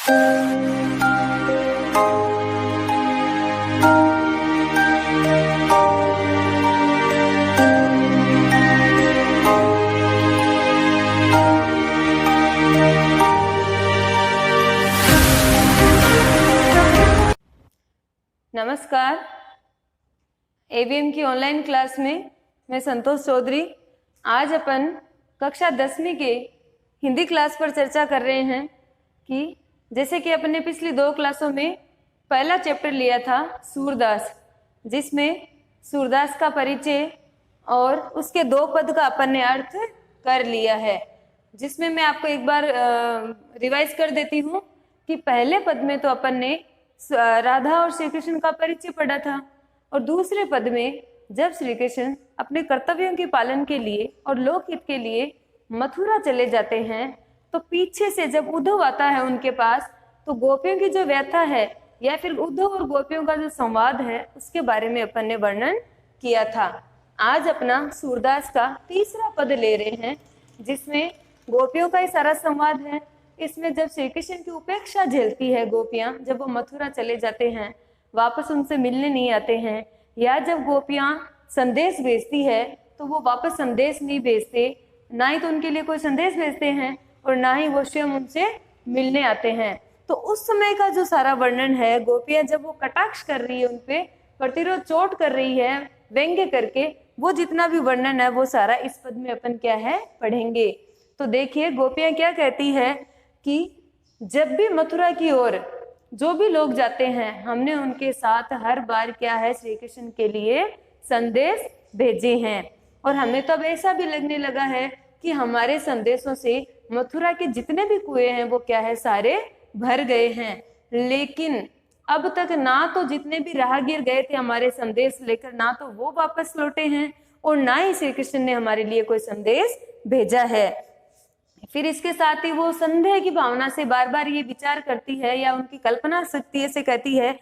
नमस्कार। एवीएम की online class में मैं संतोष चौधरी। आज अपन कक्षा 10वीं के हिंदी क्लास पर चर्चा कर रहे हैं कि जैसे कि अपन ने पिछली 2 क्लासों में पहला चैप्टर लिया था सूरदास, जिसमें सूरदास का परिचय और उसके 2 पद का अपन ने अर्थ कर लिया है। जिसमें मैं आपको एक बार रिवाइज कर देती हूँ कि पहले पद में तो अपन ने राधा और श्री कृष्ण का परिचय पढ़ा था, और दूसरे पद में जब श्री कृष्ण अपने कर्तव्यों के पालन के लिए और लोकहित के लिए मथुरा चले जाते हैं, तो पीछे से जब उद्धव आता है उनके पास, तो गोपियों की जो व्यथा है या फिर उद्धव और गोपियों का जो संवाद है उसके बारे में अपन ने वर्णन किया था। आज अपना सूरदास का तीसरा पद ले रहे हैं, जिसमें गोपियों का ही सारा संवाद है। इसमें जब श्री कृष्ण की उपेक्षा झेलती है गोपियां, जब वो मथुरा चले जाते हैं, वापस उनसे मिलने नहीं आते हैं, या जब गोपियां संदेश भेजती है तो वो वापस संदेश नहीं भेजते, ना ही तो उनके लिए कोई संदेश भेजते हैं और ना ही वो स्वयं उनसे मिलने आते हैं। तो उस समय का जो सारा वर्णन है, गोपियां जब वो कटाक्ष कर रही है, उनपे प्रतिरोध चोट कर रही है व्यंग्य करके, वो जितना भी वर्णन है वो सारा इस पद में अपन क्या है पढ़ेंगे। तो देखिए गोपियां क्या कहती है कि जब भी मथुरा की ओर जो भी लोग जाते हैं, हमने उनके साथ हर बार क्या है श्री कृष्ण के लिए संदेश भेजे हैं, और हमें तो अब ऐसा भी लगने लगा है कि हमारे संदेशों से मथुरा के जितने भी कुएं हैं वो क्या है सारे भर गए हैं। लेकिन अब तक ना तो जितने भी राहगीर गए थे हमारे संदेश लेकर, ना तो वो वापस लौटे हैं और ना ही श्री कृष्ण ने हमारे लिए कोई संदेश भेजा है। फिर इसके साथ ही वो संदेह की भावना से बार बार ये विचार करती है, या उनकी कल्पना शक्ति से कहती है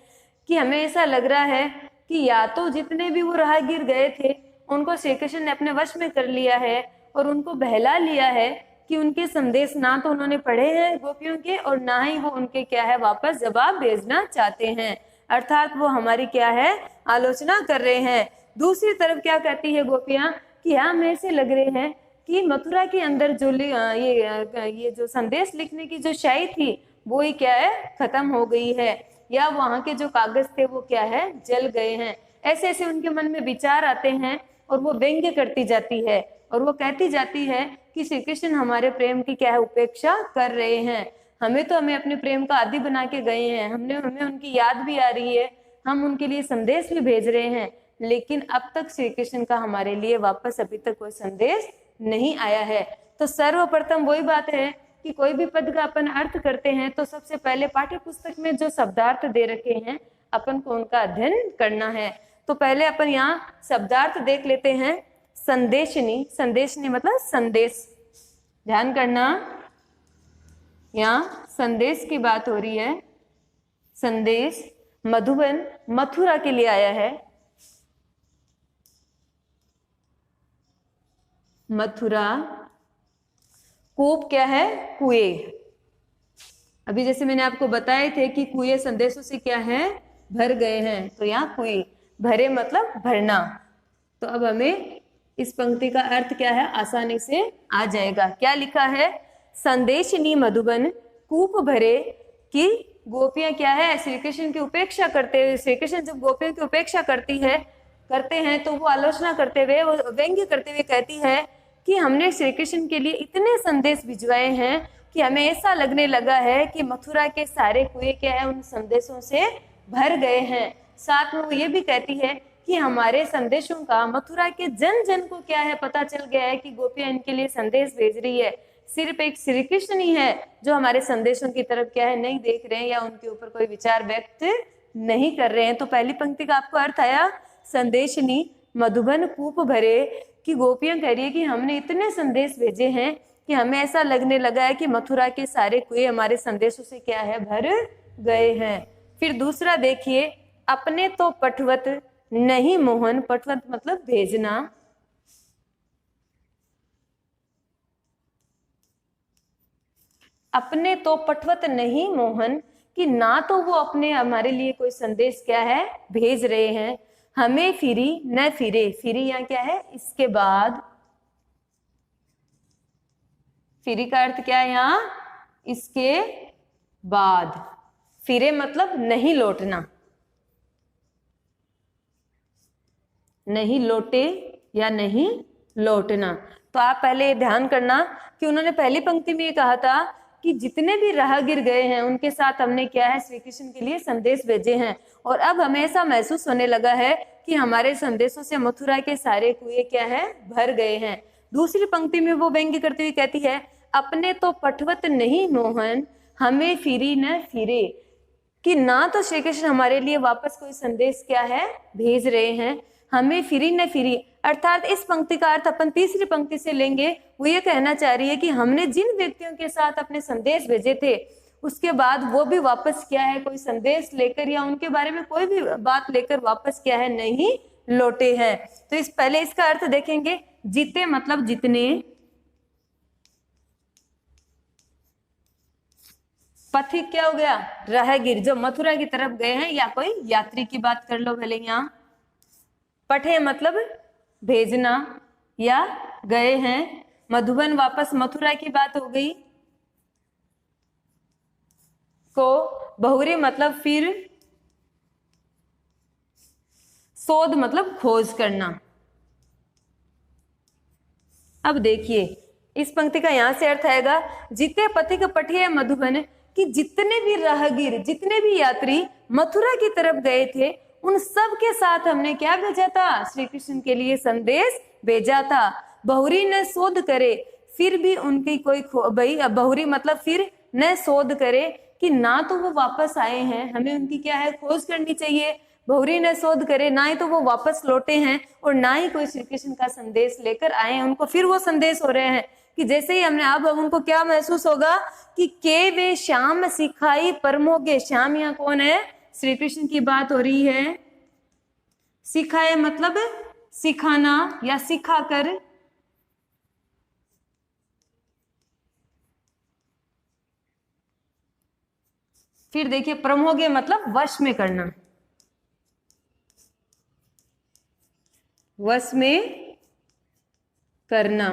कि हमें ऐसा लग रहा है कि या तो जितने भी वो राहगीर गए थे उनको श्री कृष्ण ने अपने वश में कर लिया है और उनको बहला लिया है कि उनके संदेश ना तो उन्होंने पढ़े हैं गोपियों के, और ना ही वो उनके क्या है वापस जवाब भेजना चाहते हैं, अर्थात वो हमारी क्या है आलोचना कर रहे हैं। दूसरी तरफ क्या कहती है गोपियां कि हमें ऐसे लग रहे हैं कि मथुरा के अंदर जो ये जो संदेश लिखने की जो शाई थी वो ही क्या है खत्म हो गई है, या वहां के जो कागज थे वो क्या है जल गए हैं। ऐसे ऐसे उनके मन में विचार आते हैं और वो व्यंग्य करती जाती है, और वो कहती जाती है कि श्री कृष्ण हमारे प्रेम की क्या है उपेक्षा कर रहे हैं, हमें अपने प्रेम का आदि बना के गए हैं, हमें उनकी याद भी आ रही है, हम उनके लिए संदेश भी भेज रहे हैं, लेकिन अब तक श्री कृष्ण का हमारे लिए वापस अभी तक कोई संदेश नहीं आया है। तो सर्वप्रथम वही बात है कि कोई भी पद का अपन अर्थ करते हैं तो सबसे पहले पाठ्य पुस्तक में जो शब्दार्थ दे रखे हैं अपन को उनका अध्ययन करना है। तो पहले अपन यहाँ शब्दार्थ देख लेते हैं। संदेशनी, संदेशनी मतलब संदेश, ध्यान करना यहाँ संदेश की बात हो रही है। संदेश मधुबन मथुरा के लिए आया है, मथुरा। कूप क्या है कुएं। अभी जैसे मैंने आपको बताए थे कि कुएं संदेशों से क्या है भर गए हैं, तो यहाँ कुएं भरे मतलब भरना। तो अब हमें इस पंक्ति का अर्थ क्या है आसानी से आ जाएगा। क्या लिखा है, संदेशनी मधुबन कूप भरे, कि गोपियां क्या है श्री कृष्ण की उपेक्षा करते हुए, श्री कृष्ण जब गोपियों की उपेक्षा करते हैं तो वो आलोचना करते हुए, वो व्यंग्य करते हुए कहती है कि हमने श्री कृष्ण के लिए इतने संदेश भिजवाए हैं कि हमें ऐसा लगने लगा है कि मथुरा के सारे कुएं क्या है उन संदेशों से भर गए हैं। साथ में वो ये भी कहती है कि हमारे संदेशों का मथुरा के जन जन को क्या है पता चल गया है कि गोपियां इनके लिए संदेश भेज रही है, सिर्फ एक श्री कृष्ण ही है जो हमारे संदेशों की तरफ क्या है नहीं देख रहे हैं या उनके ऊपर कोई विचार व्यक्त नहीं कर रहे हैं। तो पहली पंक्ति का आपको अर्थ आया, संदेशनी मधुबन कूप भरे, कि गोपियां कह रही है कि हमने इतने संदेश भेजे हैं कि हमें ऐसा लगने लगा है कि मथुरा के सारे कुएं हमारे संदेशों से क्या है भर गए हैं। फिर दूसरा देखिए, अपने तो पठवत नहीं मोहन, पठवत मतलब भेजना, अपने तो पठवत नहीं मोहन, कि ना तो वो अपने हमारे लिए कोई संदेश क्या है भेज रहे हैं, हमें फिरी न फिरे, फिरी यहाँ क्या है इसके बाद, फिरी का अर्थ क्या है यहाँ इसके बाद, फिरे मतलब नहीं लौटना, नहीं लौटे या नहीं लौटना। तो आप पहले ये ध्यान करना कि उन्होंने पहली पंक्ति में ये कहा था कि जितने भी राहगीर गए हैं उनके साथ हमने क्या है श्री कृष्ण के लिए संदेश भेजे हैं, और अब हमें ऐसा महसूस होने लगा है कि हमारे संदेशों से मथुरा के सारे कुएं क्या है भर गए हैं। दूसरी पंक्ति में वो व्यंग्य करती हुई कहती है, अपने तो पठवत नहीं मोहन, हमें फिरी न फिरे, कि ना तो श्री कृष्ण हमारे लिए वापस कोई संदेश क्या है भेज रहे हैं, हमें फिरी न फिरी। अर्थात इस पंक्ति का अर्थ अपन तीसरी पंक्ति से लेंगे, वो ये कहना चाह रही है कि हमने जिन व्यक्तियों के साथ अपने संदेश भेजे थे उसके बाद वो भी वापस क्या है कोई संदेश लेकर या उनके बारे में कोई भी बात लेकर वापस क्या है नहीं लौटे हैं। तो इस पहले इसका अर्थ देखेंगे, जीते मतलब जितने, पथिक क्या हो गया राहगीर जो मथुरा की तरफ गए हैं या कोई यात्री की बात कर लो भले, यहाँ पठे मतलब भेजना या गए हैं, मधुबन वापस मथुरा की बात हो गई, को बहुरी मतलब फिर, शोध मतलब खोज करना। अब देखिए इस पंक्ति का यहां से अर्थ आएगा, जिते पथिक पठिए मधुबन, कि जितने भी राहगीर जितने भी यात्री मथुरा की तरफ गए थे उन सब के साथ हमने क्या भेजा था श्री कृष्ण के लिए संदेश भेजा था। बहुरी न शोध करे, फिर भी उनकी कोई भाई बहुरी मतलब फिर न शोध करे, कि ना तो वो वापस आए हैं, हमें उनकी क्या है खोज करनी चाहिए, बहुरी न शोध करे, ना ही तो वो वापस लौटे हैं और ना ही कोई श्री कृष्ण का संदेश लेकर आए हैं, उनको फिर वो संदेश हो रहे हैं कि जैसे ही हमने अब उनको क्या महसूस होगा कि के वे श्याम सिखाई परमोगे। श्याम यहाँ कौन है, श्री कृष्ण की बात हो रही है। सिखाए मतलब सिखाना या सिखाकर, फिर देखिए प्रमोगे मतलब वश में करना, वश में करना।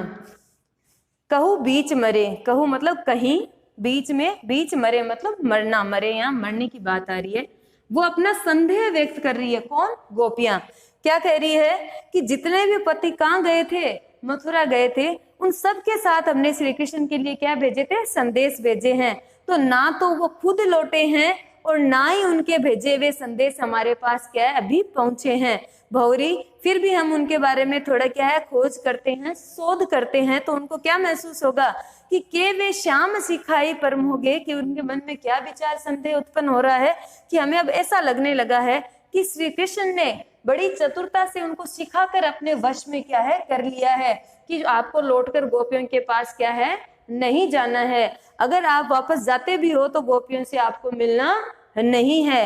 कहू बीच मरे, कहू मतलब कहीं, बीच में, बीच मरे मतलब मरना, मरे यहाँ मरने की बात आ रही है। वो अपना संदेह व्यक्त कर रही है, कौन गोपियां क्या कह रही है कि जितने भी पति कहाँ गए थे मथुरा गए थे उन सब के साथ हमने श्री कृष्ण के लिए क्या भेजे थे संदेश भेजे हैं, तो ना तो वो खुद लौटे हैं और ना ही उनके भेजे हुए संदेश हमारे पास क्या है अभी पहुंचे हैं। भौरी फिर भी हम उनके बारे में थोड़ा क्या है खोज करते हैं, शोध करते हैं, तो उनको क्या महसूस होगा कि के वे श्याम सिखाई परम हो गए, कि उनके मन में क्या विचार संदेह उत्पन्न हो रहा है कि हमें अब ऐसा लगने लगा है कि श्री कृष्ण ने बड़ी चतुरता से उनको सिखाकर अपने वश में क्या है कर लिया है कि आपको लौटकर गोपियों के पास क्या है नहीं जाना है, अगर आप वापस जाते भी हो तो गोपियों से आपको मिलना नहीं है।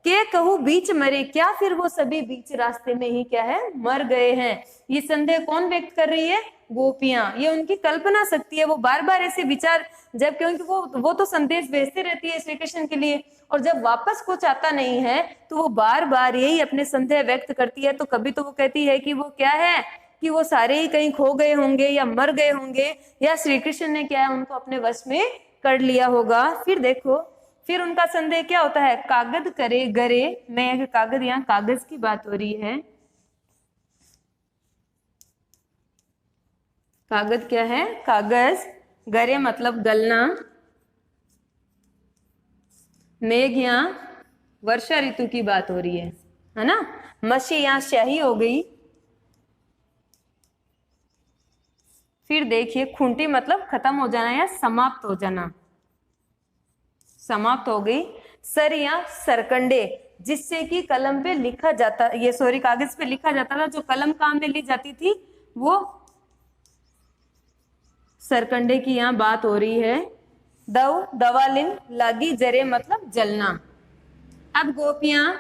के कहूँ बीच मरे, क्या फिर वो सभी बीच रास्ते में ही क्या है मर गए हैं। ये संदेह कौन व्यक्त कर रही है, गोपियां। ये उनकी कल्पना शक्ति है, वो बार बार ऐसे विचार, जब क्योंकि वो तो संदेश भेजती रहती है श्री कृष्ण के लिए, और जब वापस कुछ आता नहीं है तो वो बार बार यही अपने संदेह व्यक्त करती है। तो कभी तो वो कहती है कि वो क्या है कि वो सारे ही कहीं खो गए होंगे या मर गए होंगे, या श्री कृष्ण ने क्या है उनको अपने वश में कर लिया होगा। फिर देखो फिर उनका संदेह क्या होता है, कागज करे गरे, मैं कागज, यहाँ कागज की बात हो रही है। कागज क्या है, कागज, गरे मतलब गलना, मेघ यहाँ वर्षा ऋतु की बात हो रही है ना। मशी यहाँ स्याही हो गई। फिर देखिए खुंटी मतलब खत्म हो जाना या समाप्त हो जाना, समाप्त हो गई। सर या सरकंडे, जिससे कि कलम पे लिखा जाता, ये सॉरी कागज पे लिखा जाता था, जो कलम काम में ली जाती थी वो सरकंडे की यहाँ बात हो रही है। दव दवालिन लागी जरे मतलब जलना। अब गोपियां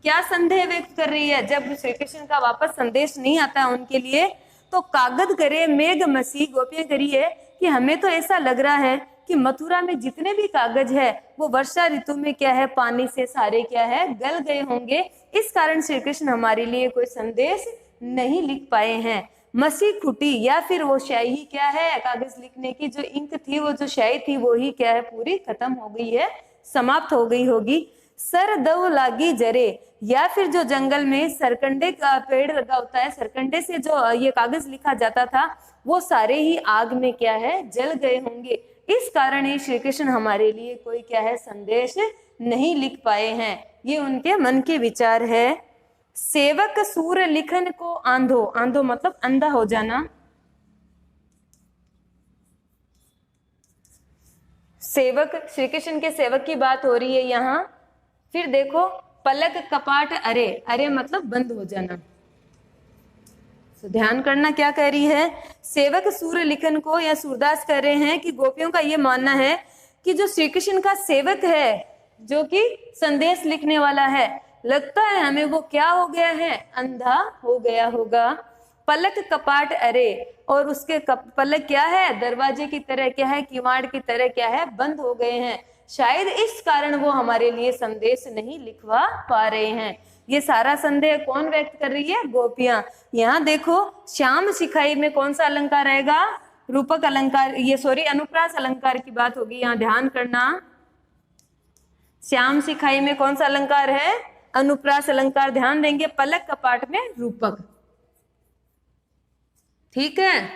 क्या संदेह व्यक्त कर रही है, जब श्री कृष्ण का वापस संदेश नहीं आता है उनके लिए, तो कागज करे मेघ मसी, गोपियां करी है कि हमें तो ऐसा लग रहा है कि मथुरा में जितने भी कागज है वो वर्षा ऋतु में क्या है, पानी से सारे क्या है, गल गए होंगे। इस कारण श्री कृष्ण हमारे लिए कोई संदेश नहीं लिख पाए हैं। मसी खुटी या फिर वो स्याही क्या है, कागज लिखने की जो इंक थी, वो जो स्याही थी वो ही क्या है, पूरी खत्म हो गई है, समाप्त हो गई होगी। सर दव लागी जरे या फिर जो जंगल में सरकंडे का पेड़ लगा होता है, सरकंडे से जो ये कागज लिखा जाता था वो सारे ही आग में क्या है, जल गए होंगे। इस कारण ही श्री कृष्ण हमारे लिए कोई क्या है, संदेश नहीं लिख पाए हैं। ये उनके मन के विचार है। सेवक सूर लिखन को आंधो, आंधो मतलब अंधा हो जाना। सेवक, श्री कृष्ण के सेवक की बात हो रही है यहाँ। फिर देखो पलक कपाट अरे, अरे मतलब बंद हो जाना। तो ध्यान करना क्या कह रही है, सेवक सूर लिखन को, या सूरदास कह रहे हैं कि गोपियों का ये मानना है कि जो श्री कृष्ण का सेवक है, जो कि संदेश लिखने वाला है, लगता है हमें वो क्या हो गया है, अंधा हो गया होगा। पलक कपाट अरे, और उसके पलक क्या है, दरवाजे की तरह क्या है, किवाड़ की तरह क्या है, बंद हो गए हैं। शायद इस कारण वो हमारे लिए संदेश नहीं लिखवा पा रहे हैं। ये सारा संदेह कौन व्यक्त कर रही है, गोपियां। यहाँ देखो श्याम सिखाई में कौन सा अलंकार आएगा, रूपक अलंकार, ये सॉरी अनुप्रास अलंकार की बात होगी, यहाँ ध्यान करना। श्याम सिखाई में कौन सा अलंकार है, अनुप्रास अलंकार, ध्यान देंगे। पलक कपाट में रूपक, ठीक है।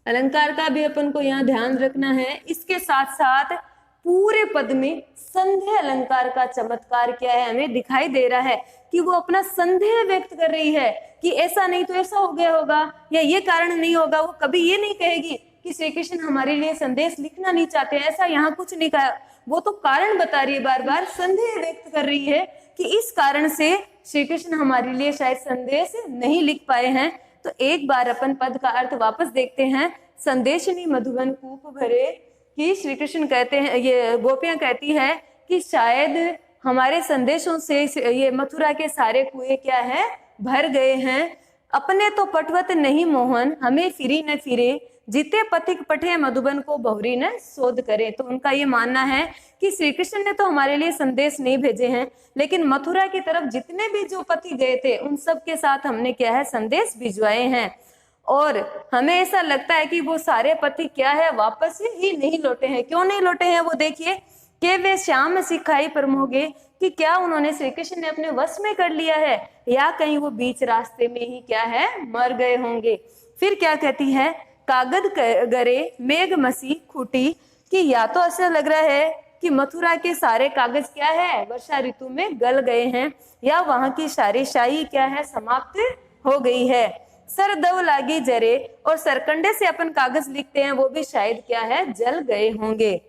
अलंकार का भी अपन को यहाँ ध्यान रखना है। इसके साथ साथ पूरे पद में संदेह अलंकार का चमत्कार क्या है, हमें दिखाई दे रहा है कि वो अपना संदेह व्यक्त कर रही है कि ऐसा नहीं तो ऐसा हो गया होगा, या ये कारण नहीं होगा। वो कभी ये नहीं कहेगी कि श्री कृष्ण हमारे लिए संदेश लिखना नहीं चाहते, ऐसा यहाँ कुछ नहीं कहा। वो तो कारण बता रही है, बार बार संदेह व्यक्त कर रही है कि इस कारण से श्री कृष्ण हमारे लिए शायद संदेश नहीं लिख पाए हैं। तो एक बार अपन पद का अर्थ वापस देखते हैं। संदेशनी मधुबन कूप भरे, कि श्री कृष्ण कहते हैं, ये गोपियां कहती है कि शायद हमारे संदेशों से ये मथुरा के सारे कुएं क्या है, भर गए हैं। अपने तो पटवत नहीं मोहन, हमें फिरी न फिरे, जीते पथिक पठे मधुबन को बहुरी न शोध करे। तो उनका ये मानना है कि श्री कृष्ण ने तो हमारे लिए संदेश नहीं भेजे हैं, लेकिन मथुरा की तरफ जितने भी जो पथी गए थे उन सब के साथ हमने क्या है, संदेश भिजवाए हैं। और हमें ऐसा लगता है कि वो सारे पति क्या है, वापस ही नहीं लौटे हैं। क्यों नहीं लौटे हैं, वो देखिए कि वे श्याम सिखाई परमोगे, कि क्या उन्होंने श्री कृष्ण ने अपने वश में कर लिया है, या कहीं वो बीच रास्ते में ही क्या है, मर गए होंगे। फिर क्या कहती है, कागद गरे मेघ मसी खूटी, कि या तो ऐसा लग रहा है कि मथुरा के सारे कागज क्या है, वर्षा ऋतु में गल गए हैं, या वहां की सारी शाही क्या है, समाप्त हो गई है। सर दव लागी जरे, और सरकंडे से अपन कागज लिखते हैं वो भी शायद क्या है, जल गए होंगे।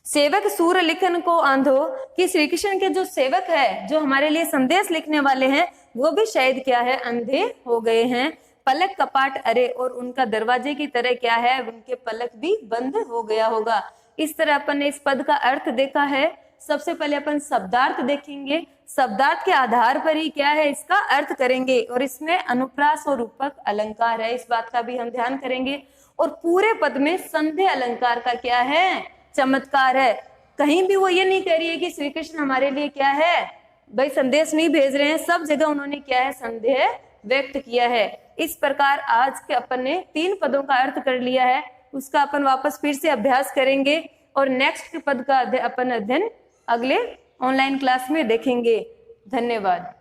सेवक सूर लिखन को आंधो, कि श्री कृष्ण के जो सेवक है, जो हमारे लिए संदेश लिखने वाले हैं, वो भी शायद क्या है, अंधे हो गए हैं। पलक कपाट अरे, और उनका दरवाजे की तरह क्या है, उनके पलक भी बंद हो गया होगा। इस तरह अपन ने इस पद का अर्थ देखा है। सबसे पहले अपन शब्दार्थ देखेंगे, शब्दार्थ के आधार पर ही क्या है, इसका अर्थ करेंगे, और इसमें अनुप्रास और रूपक अलंकार है, इस बात का भी हम ध्यान करेंगे। और पूरे पद में संदेह अलंकार का क्या है, चमत्कार है। कहीं भी वो ये नहीं कह रही है कि श्री कृष्ण हमारे लिए क्या है, भाई संदेश नहीं भेज रहे हैं, सब जगह उन्होंने क्या है, संदेह व्यक्त किया है। इस प्रकार आज के अपन ने 3 पदों का अर्थ कर लिया है, उसका अपन वापस फिर से अभ्यास करेंगे, और नेक्स्ट पद का अपन अध्ययन अगले ऑनलाइन क्लास में देखेंगे। धन्यवाद।